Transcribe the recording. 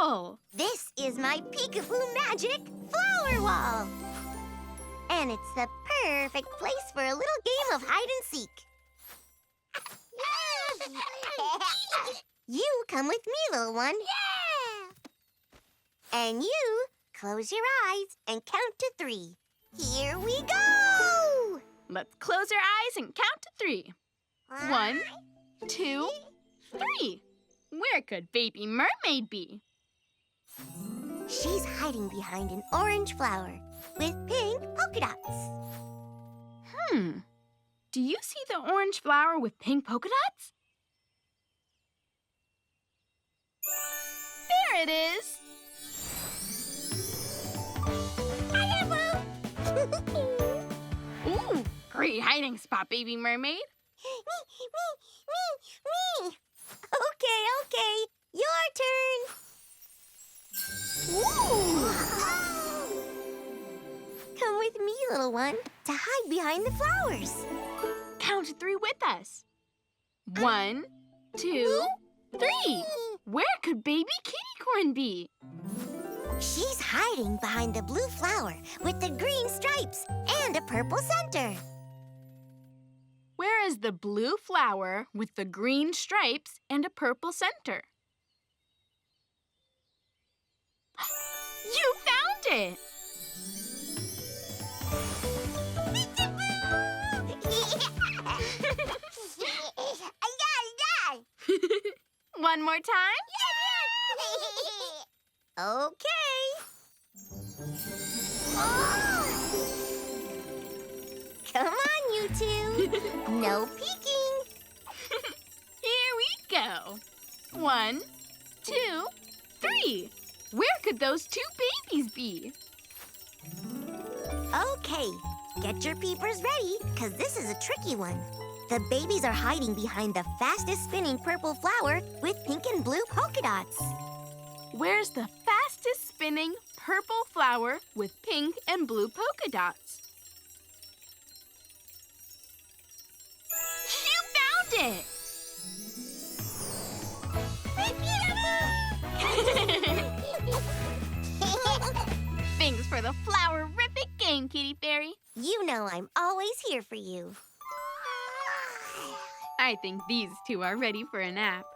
cool! This is my Peekaboo magic flower wall. And it's the perfect place for a little game of hide and seek. You come with me, little one. Yeah! And you close your eyes and count to 3. Here we go! Let's close our eyes and count to 3. 1, 2, 3. Where could Baby Mermaid be? She's hiding behind an orange flower with pink polka dots. Do you see the orange flower with pink polka dots? There it is! Ooh, great hiding spot, Baby Mermaid. Me. Okay. Your turn. Ooh. Come with me, little one, to hide behind the flowers. Count to 3 with us. 1, 2, 3. Where could Baby KittyCorn be? She's hiding behind the blue flower with the green stripes and a purple center. Where is the blue flower with the green stripes and a purple center? You found it! One more time? Okay. Come on, you two. No peeking. Here we go. 1, 2, 3. Where could those 2 babies be? Okay, get your peepers ready, because this is a tricky one. The babies are hiding behind the fastest spinning purple flower with pink and blue polka dots. Where's the fastest spinning purple flower with pink and blue polka dots? You found it! Thanks for the flower-rific game, Kitty Fairy. You know I'm always here for you. I think these 2 are ready for a nap.